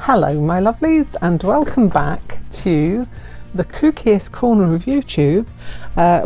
Hello my lovelies, and welcome back to the kookiest corner of YouTube,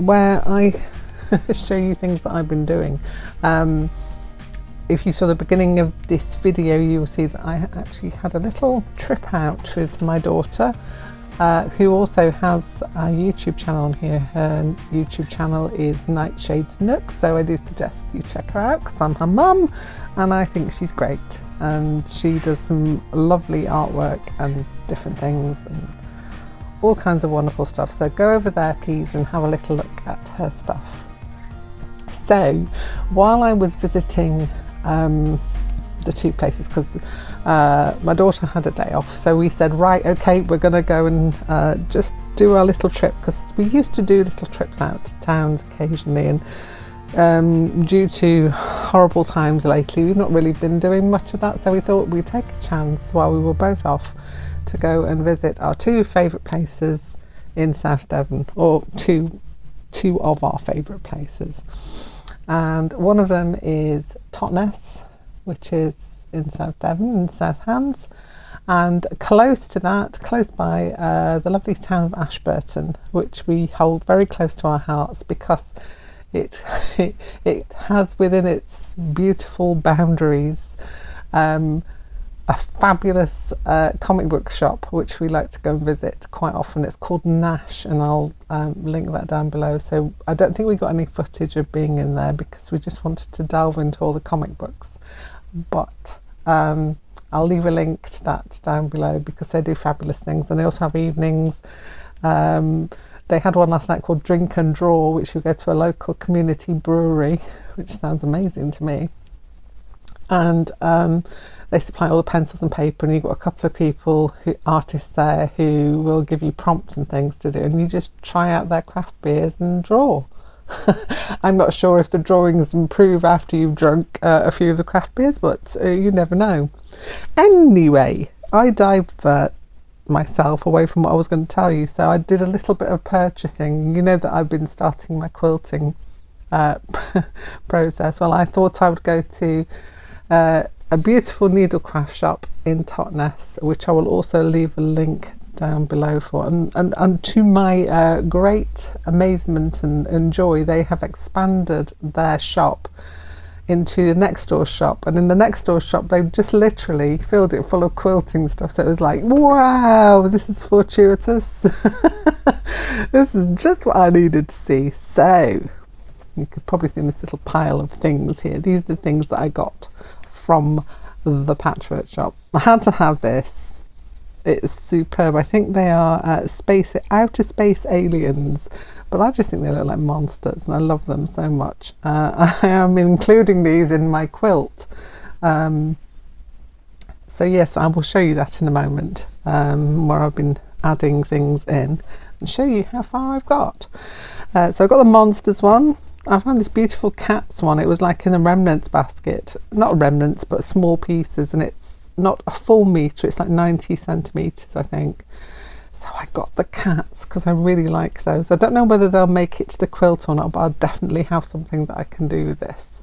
where I show you things that I've been doing. If you saw the beginning of this video, you'll see that I actually had a little trip out with my daughter, who also has a YouTube channel on here. Her YouTube channel is Nightshades Nook, so I do suggest you check her out because I'm her mum and I think she's great, and she does some lovely artwork and different things and all kinds of wonderful stuff. So go over there please and have a little look at her stuff. So while I was visiting the two places, because my daughter had a day off, so we said, right, okay, we're gonna go and just do our little trip, because we used to do little trips out to towns occasionally, and due to horrible times lately we've not really been doing much of that, so we thought we'd take a chance while we were both off to go and visit our two favourite places in South Devon, or two of our favourite places. And one of them is Totnes, which is in South Devon, in South Hants, and close to that, close by, the lovely town of Ashburton, which we hold very close to our hearts because it has within its beautiful boundaries a fabulous comic book shop which we like to go and visit quite often. It's called Gnash, and I'll link that down below. So I don't think we got any footage of being in there because we just wanted to delve into all the comic books, but I'll leave a link to that down below because they do fabulous things, and they also have evenings. They had one last night called Drink and Draw, which you go to a local community brewery, which sounds amazing to me. And they supply all the pencils and paper, and you've got a couple of people, artists there, who will give you prompts and things to do, and you just try out their craft beers and draw. I'm not sure if the drawings improve after you've drunk a few of the craft beers, but you never know. Anyway, I divert myself away from what I was going to tell you, so I did a little bit of purchasing. You know that I've been starting my quilting process. Well, I thought I would go to a beautiful needlecraft shop in Totnes, which I will also leave a link down below for, and to my great amazement and joy, they have expanded their shop into the next door shop, and in the next door shop they've just literally filled it full of quilting stuff. So it was like, wow, this is fortuitous. This is just what I needed to see. So you could probably see this little pile of things here. These are the things that I got from the patchwork shop. I had to have this. It's superb. I think they are outer space aliens, but I just think they look like monsters and I love them so much. I am including these in my quilt. So yes, I will show you that in a moment, where I've been adding things in, and show you how far I've got. So I've got the monsters one. I found this beautiful cats one. It was like in a remnants basket, not remnants but small pieces, and it's not a full metre, it's like 90 centimetres I think. So I got the cats because I really like those. I don't know whether they'll make it to the quilt or not, but I'll definitely have something that I can do with this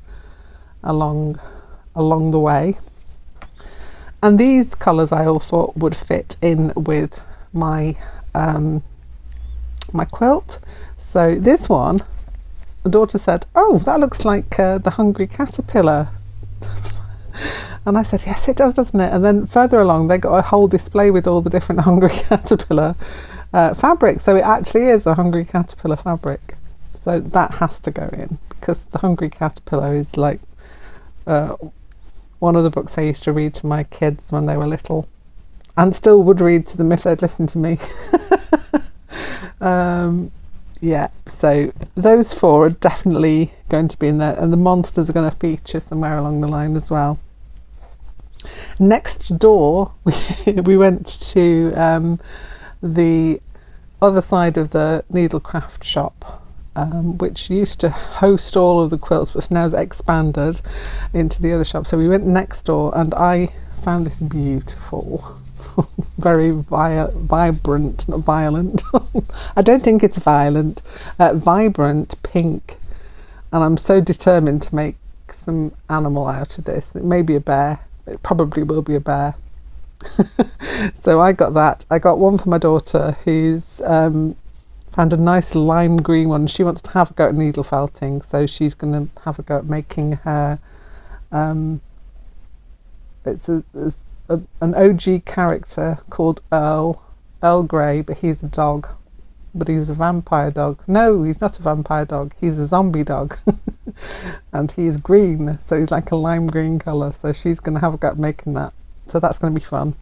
along the way. And these colours I all thought would fit in with my my quilt. So this one, my daughter said, oh, that looks like the Hungry Caterpillar. And I said, yes, it does, doesn't it? And then further along, they got a whole display with all the different Hungry Caterpillar fabric. So it actually is a Hungry Caterpillar fabric. So that has to go in, because the Hungry Caterpillar is like one of the books I used to read to my kids when they were little, and still would read to them if they'd listen to me. Yeah, so those four are definitely going to be in there, and the monsters are going to feature somewhere along the line as well. Next door, we went to the other side of the needlecraft shop, which used to host all of the quilts, but now has expanded into the other shop. So we went next door, and I found this beautiful, very vibrant, not violent. I don't think it's violent, vibrant pink, and I'm so determined to make some animal out of this. It may be a bear. It probably will be a bear. So I got that. I got one for my daughter who's found a nice lime green one. She wants to have a go at needle felting, so she's going to have a go at making her it's an OG character called Earl Grey, but he's a dog, but he's a vampire dog. No, he's not a vampire dog, he's a zombie dog. And he's green, so he's like a lime green colour, so she's going to have a go at making that, so that's going to be fun.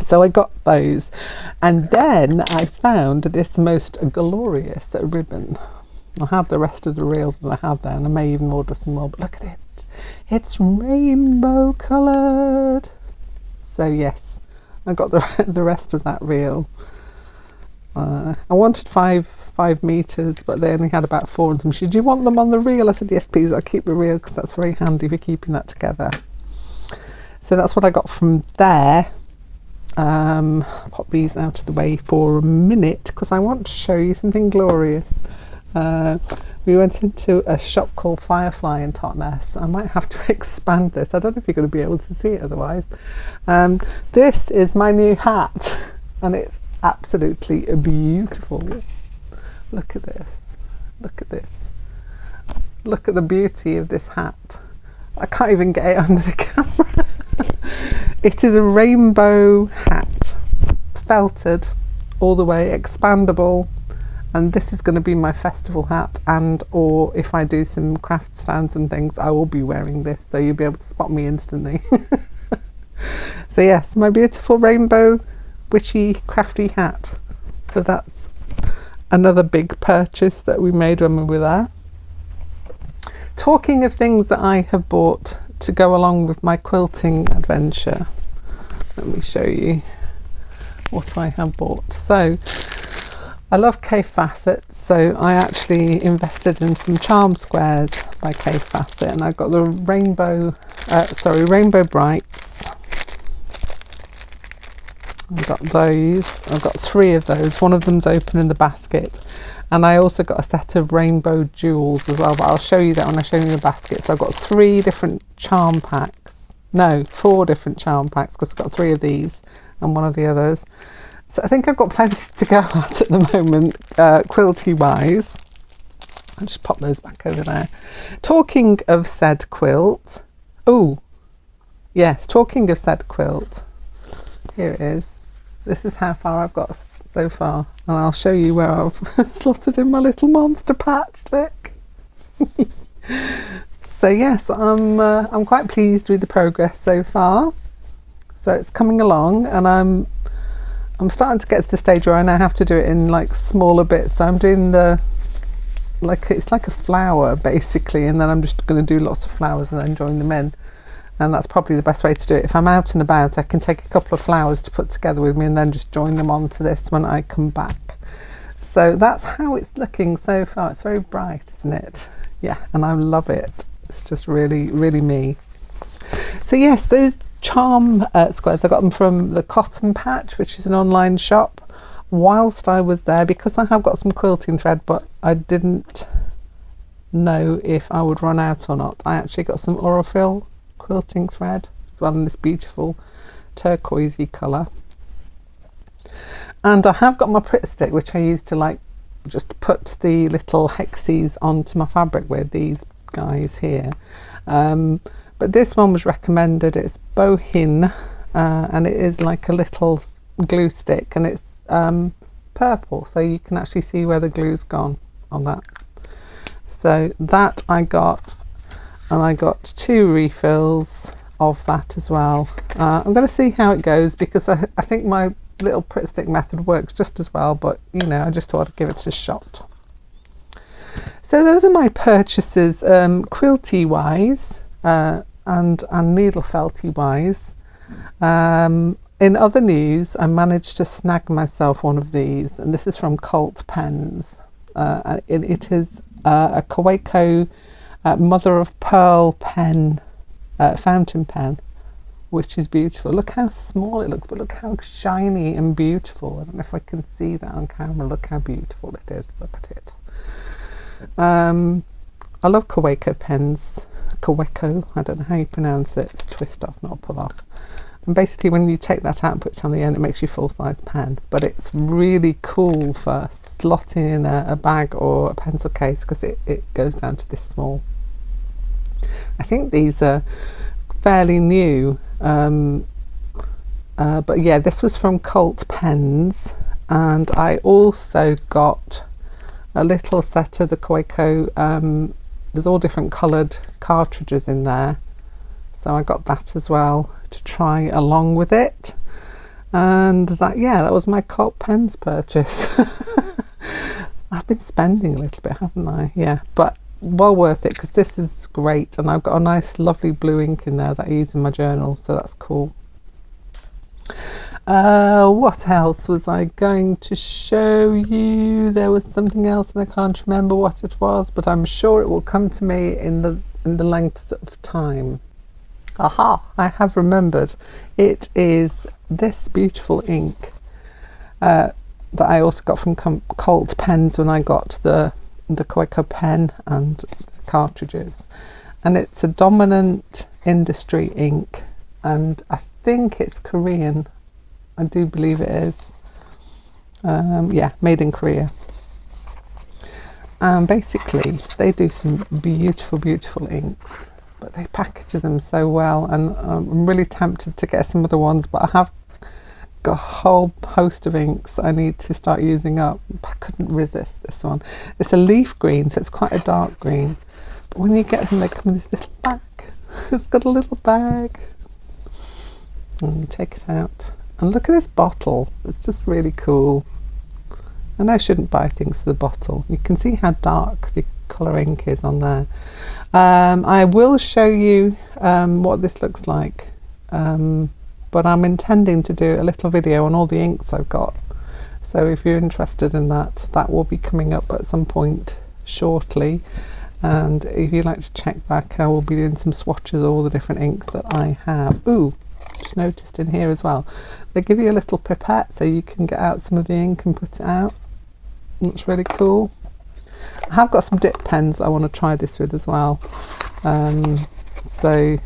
So I got those, and then I found this most glorious ribbon. I had the rest of the reels that I had there, and I may even order some more, but look at it, it's rainbow coloured. So yes, I got the rest of that reel. I wanted five meters, but they only had about 4 of them. She said, do you want them on the reel? I said, yes please, I'll keep the reel because that's very handy for keeping that together. So that's what I got from there. Pop these out of the way for a minute because I want to show you something glorious. We went into a shop called Firefly in Totnes. I might have to expand this. I don't know if you're going to be able to see it otherwise. This is my new hat, and it's absolutely beautiful. Look at this. Look at this. Look at the beauty of this hat. I can't even get it under the camera. It is a rainbow hat, felted all the way, expandable, and this is going to be my festival hat, and or if I do some craft stands and things, I will be wearing this, so you'll be able to spot me instantly. So yes, my beautiful rainbow witchy crafty hat. So that's another big purchase that we made when we were there. Talking of things that I have bought to go along with my quilting adventure, let me show you what I have bought. So I love Cave Facet, so I actually invested in some charm squares by Cave Facet, and I got the Rainbow Brights. I've got those. I've got 3 of those. One of them's open in the basket, and I also got a set of rainbow jewels as well, but I'll show you that when I show you the basket. So I've got 3 different charm packs. No, 4 different charm packs, because I've got 3 of these and 1 of the others. So I think I've got plenty to go at the moment, quilty wise. I'll just pop those back over there. Talking of said quilt, oh yes, talking of said quilt, here it is. This is how far I've got so far, and I'll show you where I've slotted in my little monster patch. Look. So yes, I'm quite pleased with the progress so far. So it's coming along, and I'm starting to get to the stage where I now have to do it in like smaller bits. So I'm doing it's like a flower basically, and then I'm just going to do lots of flowers and then join them in. And that's probably the best way to do it. If I'm out and about, I can take a couple of flowers to put together with me and then just join them onto this when I come back. So that's how it's looking so far. It's very bright, isn't it? Yeah, and I love it. It's just really, really me. So yes, those charm squares, I got them from the Cotton Patch, which is an online shop, whilst I was there, because I have got some quilting thread, but I didn't know if I would run out or not. I actually got some Aurifil quilting thread as well in this beautiful turquoisey colour, and I have got my Pritt stick, which I use to like just put the little hexies onto my fabric with, these guys here, but this one was recommended. It's Bohin, and it is like a little glue stick, and it's purple, so you can actually see where the glue's gone on that. So that I got, and I got 2 refills of that as well. I'm going to see how it goes, because I think my little Pritt stick method works just as well, but you know, I just thought I'd give it a shot. So those are my purchases, quilty wise and needle felty wise. In other news, I managed to snag myself one of these, and this is from Colt Pens. It is a Kaweco mother of pearl pen, fountain pen, which is beautiful. Look how small it looks, but look how shiny and beautiful. I don't know if I can see that on camera. Look how beautiful it is. Look at it. I love Kaweco pens. Kaweco, I don't know how you pronounce it. It's twist off, not pull off. And basically when you take that out and put it on the end, it makes you full-size pen. But it's really cool for slotting in a bag or a pencil case, because it goes down to this small. I think these are fairly new, but yeah, this was from Colt Pens, and I also got a little set of the Quaco. There's all different coloured cartridges in there, so I got that as well to try along with it. And that was my Colt Pens purchase. I've been spending a little bit, haven't I? Yeah, but well worth it, because this is great, and I've got a nice lovely blue ink in there that I use in my journal, so that's cool. What else was I going to show you? There was something else and I can't remember what it was, but I'm sure it will come to me in the length of time. Aha, I have remembered. It is this beautiful ink that I also got from Colt Pens when I got the Quaco pen and the cartridges, and it's a Dominant Industry ink, and I think it's Korean. I do believe it is. Yeah, made in Korea. And basically they do some beautiful inks, but they package them so well, and I'm really tempted to get some other ones, but I have got a whole host of inks I need to start using up. I couldn't resist this one. It's a leaf green, so it's quite a dark green, but when you get them, they come in this little bag. It's got a little bag, and you take it out, and look at this bottle. It's just really cool. And I shouldn't buy things to the bottle. You can see how dark the colour ink is on there. I will show you what this looks like, but I'm intending to do a little video on all the inks I've got. So if you're interested in that, that will be coming up at some point shortly. And if you'd like to check back, I will be doing some swatches of all the different inks that I have. Ooh, just noticed in here as well, they give you a little pipette so you can get out some of the ink and put it out. That's really cool. I have got some dip pens I want to try this with as well, so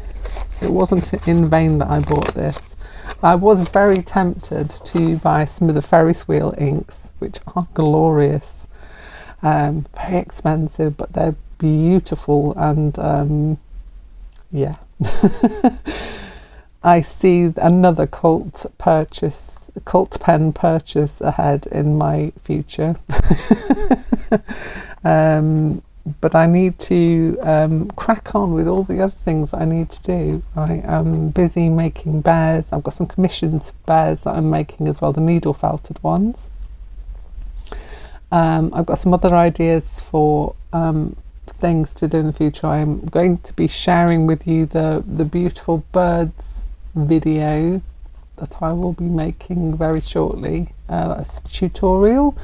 it wasn't in vain that I bought this. I was very tempted to buy some of the Ferris wheel inks, which are glorious, very expensive, but they're beautiful, and yeah. I see another Colt pen purchase ahead in my future. But I need to crack on with all the other things I need to do. I am busy making bears. I've got some commissions for bears that I'm making as well, the needle felted ones. I've got some other ideas for things to do in the future. I'm going to be sharing with you the beautiful birds video that I will be making very shortly. That's a tutorial.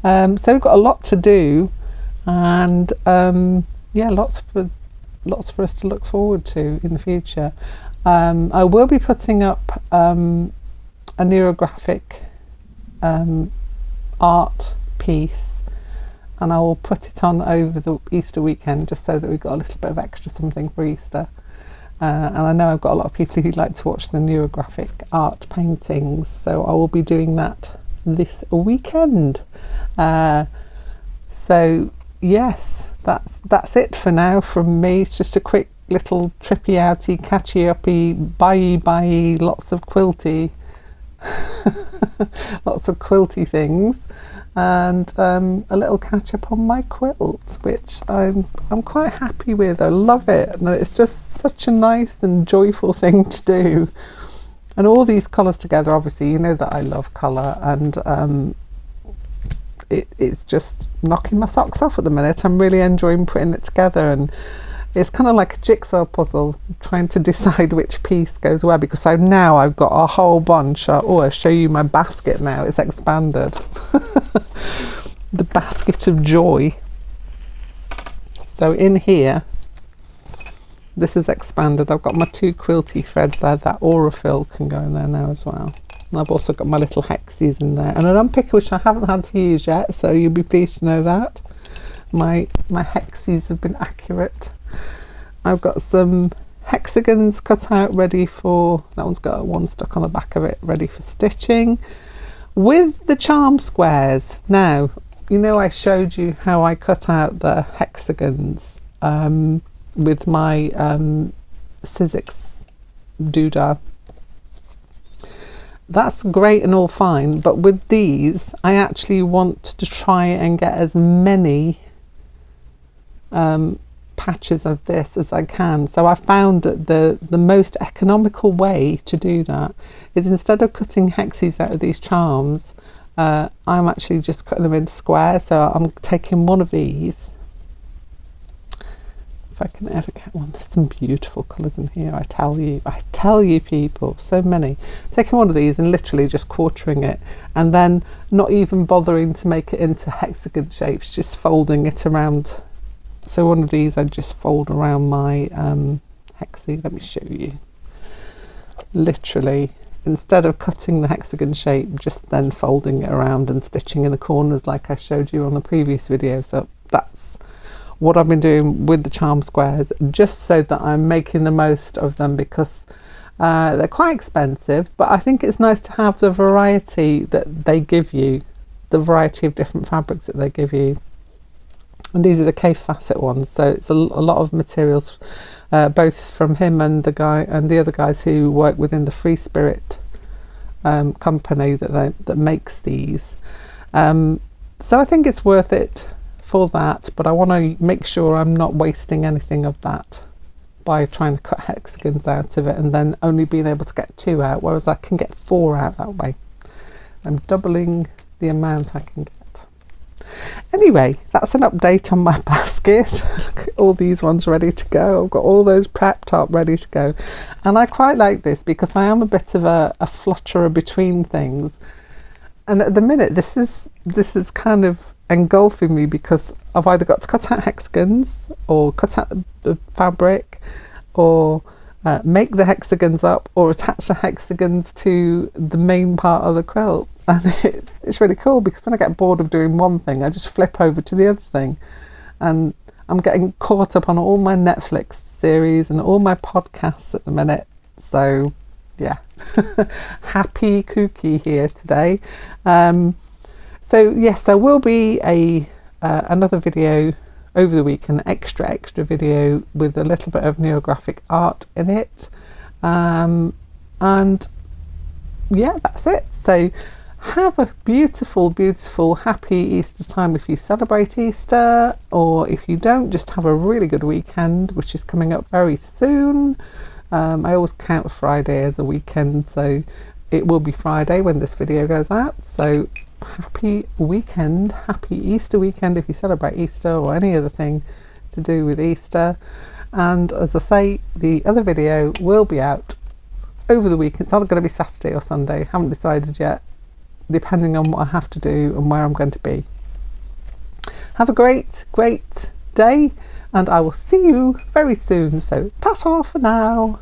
So we've got a lot to do, and yeah, lots for us to look forward to in the future. I will be putting up a neurographic art piece, and I will put it on over the Easter weekend, just so that we've got a little bit of extra something for Easter. And I know I've got a lot of people who like to watch the neurographic art paintings, so I will be doing that this weekend. So yes, that's it for now from me. It's just a quick little trippy outy, catchy uppy, bye, lots of quilty lots of quilty things, and a little catch up on my quilt, which I'm quite happy with. I love it, and it's just such a nice and joyful thing to do. And all these colours together, obviously you know that I love colour, and it's just knocking my socks off at the minute. I'm really enjoying putting it together, and it's kind of like a jigsaw puzzle, trying to decide which piece goes where, because now I've got a whole bunch. I'll show you my basket now. It's expanded. The basket of joy. So in here, this is expanded. I've got my 2 quilty threads there. That Aurifil can go in there now as well. And I've also got my little hexies in there, and an unpicker which I haven't had to use yet, so you'll be pleased to know that my hexies have been accurate. I've got some hexagons cut out ready for, that one's got one stuck on the back of it, ready for stitching. With the charm squares, now, you know I showed you how I cut out the hexagons with my Sizzix doodah. That's great and all fine, but with these I actually want to try and get as many patches of this as I can. So I found that the most economical way to do that is, instead of cutting hexes out of these charms, I'm actually just cutting them into squares. So I'm taking one of these, if I can ever get one. There's some beautiful colours in here, I tell you people, so many. Taking one of these and literally just quartering it, and then not even bothering to make it into hexagon shapes, just folding it around. So one of these I just fold around my hexie. Let me show you. Literally, instead of cutting the hexagon shape, just then folding it around and stitching in the corners like I showed you on the previous video. So that's what I've been doing with the charm squares, just so that I'm making the most of them, because they're quite expensive, but I think it's nice to have the variety that they give you, the variety of different fabrics that they give you. And these are the K Facet ones, so it's a lot of materials, both from him and the other guys who work within the Free Spirit company that makes these. So I think it's worth it for that, but I want to make sure I'm not wasting anything of that by trying to cut hexagons out of it and then only being able to get 2 out, whereas I can get 4 out that way. I'm doubling the amount I can get. Anyway, that's an update on my basket. Look at all these ones ready to go. I've got all those prepped up ready to go, and I quite like this because I am a bit of a flutterer between things, and at the minute this is kind of engulfing me, because I've either got to cut out hexagons or cut out the fabric, or make the hexagons up, or attach the hexagons to the main part of the quilt. And it's really cool, because when I get bored of doing one thing, I just flip over to the other thing, and I'm getting caught up on all my Netflix series and all my podcasts at the minute. So yeah, happy Kooky here today. So yes, there will be another video over the week, an extra video with a little bit of neographic art in it, and yeah, that's it. So have a beautiful happy Easter time if you celebrate Easter, or if you don't, just have a really good weekend, which is coming up very soon. I always count Friday as a weekend, so it will be Friday when this video goes out. So happy weekend, happy Easter weekend if you celebrate Easter or any other thing to do with Easter. And as I say, the other video will be out over the weekend. It's either going to be Saturday or Sunday, haven't decided yet, depending on what I have to do and where I'm going to be. Have a great day, and I will see you very soon. So ta-ta for now.